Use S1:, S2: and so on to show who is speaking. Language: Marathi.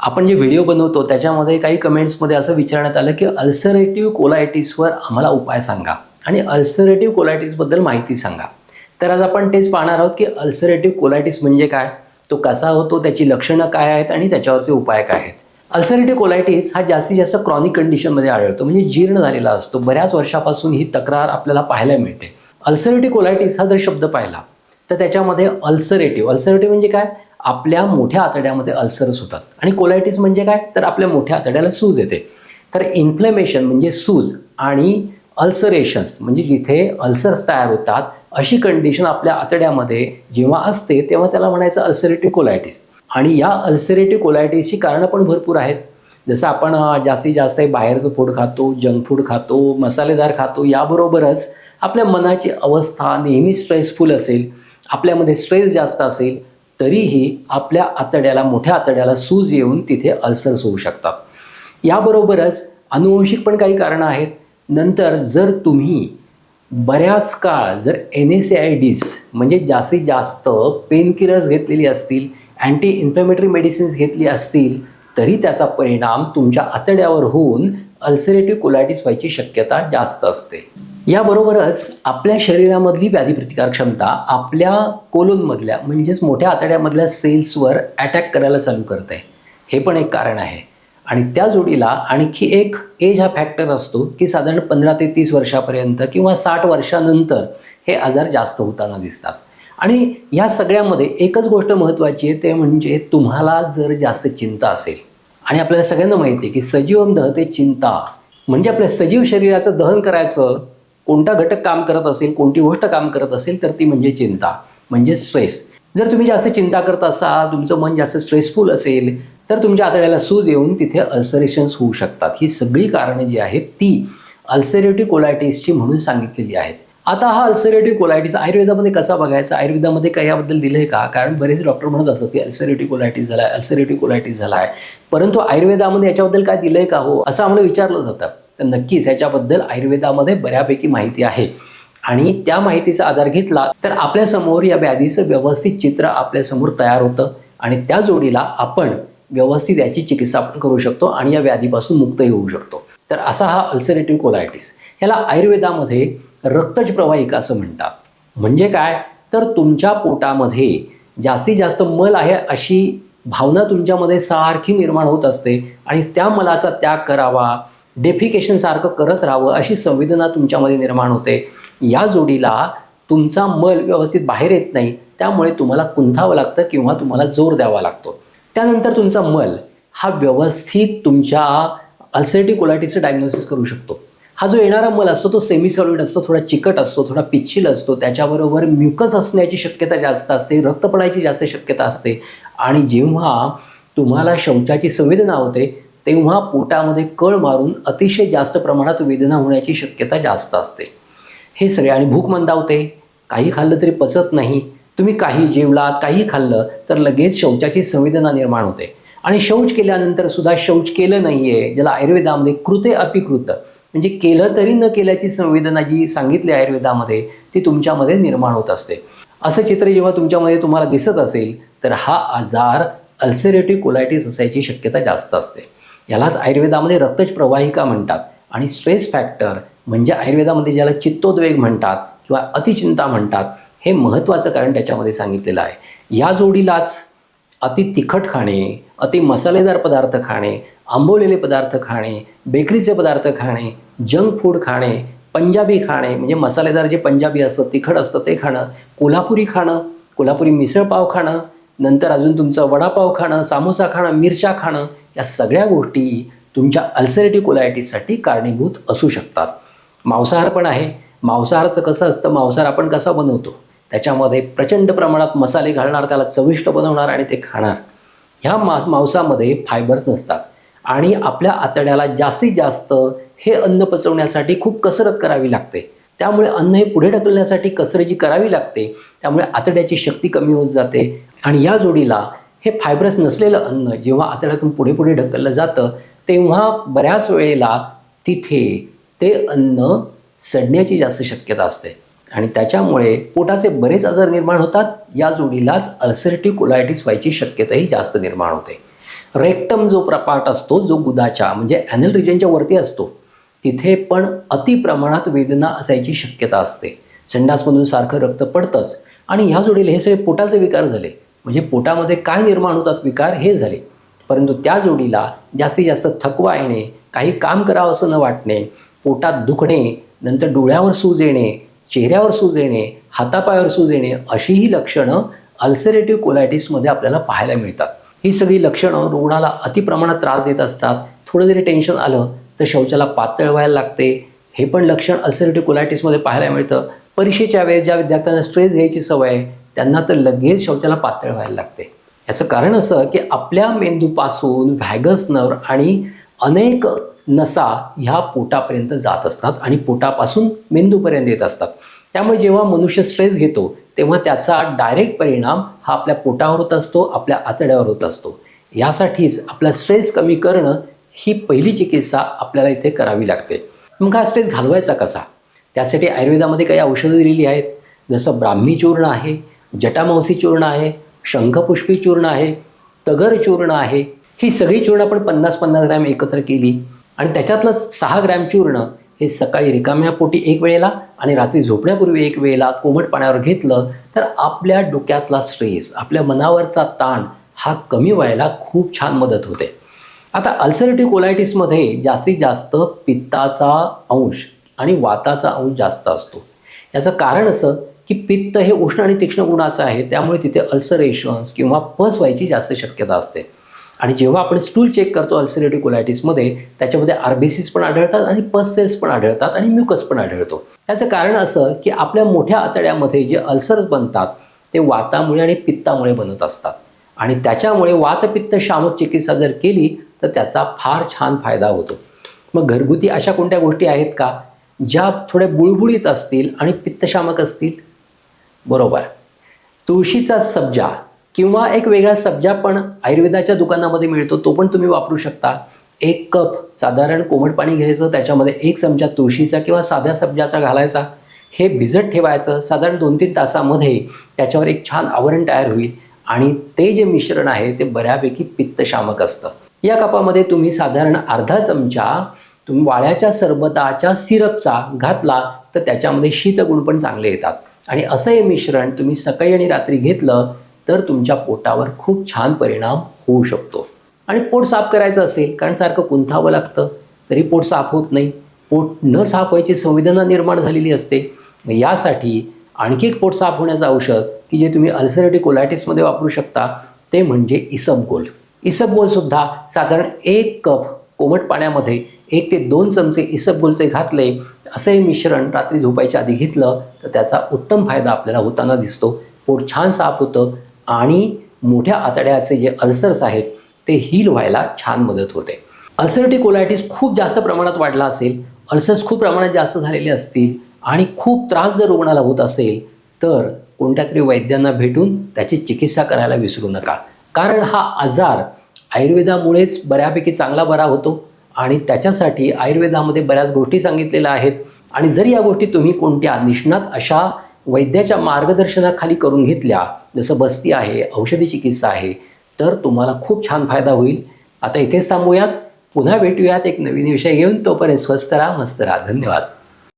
S1: आपण जे व्हिडिओ बनवतो त्याच्यामध्ये काही कमेंट्समध्ये असं विचारण्यात आलं की अल्सरेटिव्ह कोलायटिसवर आम्हाला उपाय सांगा आणि अल्सरेटिव्ह कोलायटिसबद्दल माहिती सांगा. तर आज आपण तेच पाहणार आहोत की अल्सरेटिव्ह कोलायटिस म्हणजे काय, तो कसा होतो, त्याची लक्षणं काय आहेत आणि त्याच्यावरचे उपाय काय आहेत. अल्सरेटिव्ह कोलायटिस हा जास्तीत जास्त क्रॉनिक कंडिशनमध्ये आढळतो, म्हणजे जीर्ण झालेला असतो. बऱ्याच वर्षापासून ही तक्रार आपल्याला पाहायला मिळते. अल्सरेटिव्ह कोलायटिस हा जर शब्द पाहिला तर त्याच्यामध्ये अल्सरेटिव्ह म्हणजे काय, आपल्या मोठ्या आतड्यामध्ये अल्सरस होतात. आणि कोलायटिस म्हणजे काय, तर आपल्या मोठ्या आतड्याला सूज येते. तर इन्फ्लेमेशन म्हणजे सूज आणि अल्सरेशन्स म्हणजे जिथे अल्सर्स तयार होतात, अशी कंडिशन आपल्या आतड्यामध्ये जेव्हा असते तेव्हा त्याला म्हणायचं अल्सरेटिव्ह कोलायटिस. आणि या अल्सरेटिव्ह कोलायटिसची कारणं पण भरपूर आहेत. जसं आपण जास्तीत जास्त बाहेरचं फूड खातो, जंक फूड खातो, मसालेदार खातो, याबरोबरच आपल्या मनाची अवस्था नेहमी स्ट्रेसफुल असेल, आपल्यामध्ये स्ट्रेस जास्त असेल, तरीही आपल्या आतड्याला, मोठ्या आतड्याला सूज येऊन तिथे अल्सर्स होऊ शकतात. याबरोबरच अनुवंशिक पण काही कारणं आहेत. नंतर जर तुम्ही बऱ्याच काळ जर NSAIDs म्हणजे जास्तीत जास्त पेनकिलर्स घेतलेली असतील, अँटी इन्फ्लेमेटरी मेडिसिन्स घेतली असतील, तरी त्याचा परिणाम तुमच्या आतड्यावर होऊन अल्सरेटिव्ह कोलायटिस व्हायची शक्यता जास्त असते. याबरोबरच आपल्या शरीरामधली व्याधीप्रतिकार क्षमता आपल्या कोलोनमधल्या म्हणजेच मोठ्या आतड्यामधल्या सेल्सवर अटॅक करायला चालू करते. हे पण एक कारण आहे. आणि त्या जोडीला आणखी एक एज हा फॅक्टर असतो की साधारण 15 ते 30 वर्षापर्यंत किंवा 60 वर्षानंतर हे आजार जास्त होताना दिसतात. आणि या सगळ्यामध्ये एकच गोष्ट महत्त्वाची आहे, ते म्हणजे तुम्हाला जर जास्त चिंता असेल, आणि आपल्याला सगळ्यांना माहिती आहे की सजीवम दहते चिंता, म्हणजे आपल्या सजीव शरीराचं दहन करायचं कोणता घटक काम करत असेल, कोणती गोष्ट काम करत असेल, तर ती म्हणजे चिंता, म्हणजे स्ट्रेस. जर तुम्ही जास्त चिंता करत असाल, तुमचं मन जास्त स्ट्रेसफुल असेल, तर तुमच्या आतड्याला सूज येऊन तिथे अल्सरेशन्स होऊ शकतात. ही सगळी कारणं जी आहेत ती अल्सरेटिव्ह कोलायटिसची म्हणून सांगितलेली आहेत. आता हा अल्सरेटिव्ह कोलायटिस आयुर्वेदामध्ये कसा बघायचा, आयुर्वेदामध्ये काही याबद्दल दिलं आहे का? कारण बरेच डॉक्टर म्हणत असतात की अल्सरेटिव्ह कोलायटिस झाला आहे, अल्सरेटिव्ह कोलायटिस झाला आहे, परंतु आयुर्वेदामध्ये याच्याबद्दल काय दिलं आहे का हो, असं आम्हाला विचारलं जातं. तर नक्कीच याच्याबद्दल आयुर्वेदामध्ये बऱ्यापैकी माहिती आहे. आणि त्या माहितीचा आधार घेतला तर आपल्यासमोर या व्याधीचं व्यवस्थित चित्र आपल्यासमोर तयार होतं. आणि त्या जोडीला आपण व्यवस्थित याची चिकित्सा पण करू शकतो आणि या व्याधीपासून मुक्तही होऊ शकतो. तर असा हा अल्सरेटिव्ह कोलायटिस. याला आयुर्वेदामध्ये रक्तज प्रवाहिका असं म्हणतात. म्हणजे काय, तर तुमच्या पोटामध्ये जास्तीत जास्त मल आहे अशी भावना तुमच्यामध्ये सारखी निर्माण होत असते आणि त्या मलाचा त्याग करावा, डेफिकेशन सारखं करत राहावं अशी संवेदना तुमच्यामध्ये निर्माण होते. या जोडीला तुमचा मल व्यवस्थित बाहेर येत नाही, त्यामुळे तुम्हाला कुंठावं लागतं किंवा तुम्हाला जोर द्यावा लागतो. त्यानंतर तुमचा मल हा व्यवस्थित तुमच्या अल्सरेटिव्ह कोलायटिसचं डायग्नोसिस करू शकतो. हा जो येणारा मल असतो तो सेमी सॉलिड असतो, थोडा चिकट असतो, थोडा पिच्छील असतो, त्याच्याबरोबर म्युकस असण्याची शक्यता जास्त असते, रक्त पडायची जास्त शक्यता असते. आणि जेव्हा तुम्हाला शौचाची संवेदना होते तेव्हा पोटामध्ये कळ मारून अतिशय जास्त प्रमाणात वेदना होण्याची शक्यता जास्त असते. हे सगळे, आणि भूक मंदावते, काही खाल्लं तरी पचत नाही, तुम्ही काही जेवलात, काही खाल्लं तर लगेच शौचाची संवेदना निर्माण होते. आणि शौच केल्यानंतर सुद्धा शौच केलं नाही आहे, ज्याला आयुर्वेदामध्ये कृते अपिकृत म्हणजे केलं तरी न केल्याची संवेदना जी सांगितली आयुर्वेदामध्ये ती तुमच्यामध्ये निर्माण होत असते. असं चित्र जेव्हा तुमच्यामध्ये तुम्हाला दिसत असेल तर हा आजार अल्सरेटिव्ह कोलायटिस असायची शक्यता जास्त असते. यालाच आयुर्वेदामध्ये रक्तज प्रवाहिका म्हणतात. आणि स्ट्रेस फॅक्टर म्हणजे आयुर्वेदामध्ये ज्याला चित्तोद्वेग म्हणतात किंवा अतिचिंता म्हणतात, हे महत्त्वाचं कारण त्याच्यामध्ये सांगितलेलं आहे. या जोडीलाच अति तिखट खाणे, अति मसालेदार पदार्थ खाणे, आंबवलेले पदार्थ खाणे, बेकरीचे पदार्थ खाणे, जंक फूड खाणे, पंजाबी खाणे म्हणजे मसालेदार जे पंजाबी असतं, तिखट असतं ते खाणं, कोल्हापुरी खाणं, कोल्हापुरी मिसळपाव खाणं, नंतर अजून तुमचं वडापाव खाणं, सामोसा खाणं, मिरच्या खाणं, या सगळ्या गोष्टी तुमच्या अल्सरेटिव्ह कोलायटिससाठी कारणीभूत असू शकतात. मांसाहार पण आहे. मांसाहाराचं कसं असतं, मांसाहार आपण कसा बनवतो, त्याच्यामध्ये प्रचंड प्रमाणात मसाले घालणार, त्याला चविष्ट बनवणार आणि ते खाणार. ह्या मांसामध्ये फायबर्स नसतात आणि आपल्या आतड्याला जास्तीत जास्त हे अन्न पचवण्यासाठी खूप कसरत करावी लागते. त्यामुळे अन्न हे पुढे ढकलण्यासाठी कसरत जी करावी लागते, त्यामुळे आतड्याची शक्ती कमी होत जाते. आणि या जोडीला हे फायबरस नसलेलं अन्न जेव्हा आतड्यातून पुढे पुढे ढकललं जातं तेव्हा बऱ्याच वेळेला तिथे ते अन्न सडण्याची जास्त शक्यता असते आणि त्याच्यामुळे पोटाचे बरेच आजार निर्माण होतात. या जोडीलाच अल्सरेटिव्ह कोलायटिस व्हायची शक्यताही जास्त निर्माण होते. रेक्टम जो पार्ट असतो, जो गुदाच्या म्हणजे ॲनल रिजनच्या वरती असतो, तिथे पण अति प्रमाणात वेदना असायची शक्यता असते. संडासमधून सारखं रक्त पडतंच आणि ह्या जोडीला हे सगळे पोटाचे विकार झाले, म्हणजे पोटामध्ये काय निर्माण होतात विकार हे झाले. परंतु त्या जोडीला जास्तीत जास्त थकवा येणे, काही काम करावं असं न वाटणे, पोटात दुखणे, नंतर डोळ्यावर सूज येणे, चेहऱ्यावर सूज येणे, हातापायावर सूज येणे, अशी ही लक्षणं अल्सरेटिव्ह कोलायटिसमध्ये आपल्याला पाहायला मिळतात. ही सगळी लक्षणं रुग्णाला अतिप्रमाणात त्रास देत असतात. थोडं जरी टेन्शन आलं तर शौचाला पातळ व्हायला लागते. हे पण लक्षण अल्सरेटिव्ह कोलायटिसमध्ये पाहायला मिळतं. परीक्षेच्या वेळेस ज्या विद्यार्थ्यांना स्ट्रेस घ्यायची सवय आहे त्यांना तर लगेच शौचाला पातळ व्हायला लागते. याचं कारण असं की आपल्या मेंदूपासून व्हॅगस नर्व आणि अनेक नसा ह्या पोटापर्यंत जात असतात आणि पोटापासून मेंदूपर्यंत येत असतात. त्यामुळे जेव्हा मनुष्य स्ट्रेस घेतो तेव्हा त्याचा डायरेक्ट परिणाम हा आपल्या पोटावर होत असतो, आपल्या आतड्यावर होत असतो. यासाठीच आपला स्ट्रेस कमी करणं ही पहिली चिकित्सा आपल्याला इथे करावी लागते. मग हा स्ट्रेस घालवायचा कसा? त्यासाठी आयुर्वेदामध्ये काही औषधं दिलेली आहेत. जसं ब्राह्मी चूर्ण आहे, जटामांसी चूर्ण आहे, शंखपुष्पी चूर्ण आहे, तगर चूर्ण आहे. ही सगळी चूर्ण आपण 50-50 ग्रॅम एकत्र केली आणि त्याच्यातलं 6 ग्रॅम चूर्ण हे सकाळी रिकाम्या पोटी एक वेळेला आणि रात्री झोपण्यापूर्वी एक वेळेला कोमट पाण्यावर घेतलं तर आपल्या डोक्यातला स्ट्रेस, आपल्या मनावरचा ताण हा कमी व्हायला खूप छान मदत होते. आता अल्सरेटिव्ह कोलायटिसमध्ये जास्तीत जास्त पित्ताचा अंश आणि वाताचा अंश जास्त असतो. याचं कारण असं की पित्त हे उष्ण आणि तीक्ष्ण गुणाचं आहे, त्यामुळे तिथे अल्सरेशन्स किंवा पस व्हायची जास्त शक्यता असते. आणि जेव्हा आपण स्टूल चेक करतो अल्सरेटिव्ह कोलायटिसमध्ये त्याच्यामध्ये RBCs पण आढळतात आणि पस सेल्स पण आढळतात आणि म्युकस पण आढळतो. याचं कारण असं की आपल्या मोठ्या आतड्यामध्ये जे अल्सर्स बनतात ते वातामुळे आणि पित्तामुळे बनत असतात आणि त्याच्यामुळे वातपित्त शामक चिकित्सा जर केली तर त्याचा फार छान फायदा होतो. मग घरगुती अशा कोणत्या गोष्टी आहेत का ज्या थोड्या बुळबुळीत असतील आणि पित्तशामक असतील? बरोबर, तुळशीचा सब्जा किंवा एक वेगळा सब्जा पण आयुर्वेदाच्या दुकानामध्ये मिळतो, तो पण तुम्ही वापरू शकता. 1 कप साधारण कोमट पाणी घ्यायचं, त्याच्यामध्ये 1 चमचा तुळशीचा किंवा साध्या सब्जाचा घालायचा, हे भिजत ठेवायचं. साधारण 2-3 तासामध्ये त्याच्यावर एक छान आवरण तयार होईल आणि ते जे मिश्रण आहे ते बऱ्यापैकी पित्तशामक असतं. या कपामध्ये तुम्ही साधारण अर्धा चमचा तुम्ही वाळ्याच्या सरबताच्या सिरपचा घातला तर त्याच्यामध्ये शीतगुण पण चांगले येतात आणि असं हे मिश्रण तुम्ही सकाळी आणि रात्री घेतलं तर तुमच्या पोटावर खूप छान परिणाम होऊ शकतो. आणि पोट साफ करायचं असेल, कारण सारखं कुंथावं लागतं तरी पोट साफ होत नाही, पोट न साफ व्हायची संवेदना निर्माण झालेली असते. यासाठी आणखी एक पोट साफ होण्याचं औषध की जे तुम्ही अल्सरेटिव्ह कोलायटिसमध्ये वापरू शकता ते म्हणजे इसबगोल. इसबगोलसुद्धा साधारण 1 कप कोमट पाण्यामध्ये 1 ते 2 चमचे इसबगोलचे घातले, असं हे मिश्रण रात्री झोपायच्या आधी घेतलं तर त्याचा उत्तम फायदा आपल्याला होताना दिसतो. पोट छान साफ होतं आणि मोठ्या आतड्याचे जे अल्सर्स आहेत ते हील व्हायला छान मदत होते. अल्सरेटिव्ह कोलायटिस खूप जास्त प्रमाणात वाढला असेल, अल्सर्स खूप प्रमाणात जास्त झालेले असतील आणि खूप त्रास जर रुग्णाला होत असेल तर कोणत्या तरी वैद्यांना भेटून त्याची चिकित्सा करायला विसरू नका. कारण हा आजार आयुर्वेदामुळेच बऱ्यापैकी चांगला बरा होतो आणि त्याच्यासाठी आयुर्वेदामध्ये बऱ्याच गोष्टी सांगितलेल्या आहेत. आणि जर या गोष्टी तुम्ही कोणत्या निष्णात अशा वैद्याच्या मार्गदर्शनाखाली करून घेतल्या, जसं बस्ती आहे, औषधी चिकित्सा आहे, तर तुम्हाला खूप छान फायदा होईल. आता इथेच थांबूयात, पुन्हा भेटूयात एक नवीन विषय घेऊन. तोपर्यंत स्वस्थ राहा, मस्त राहा. धन्यवाद.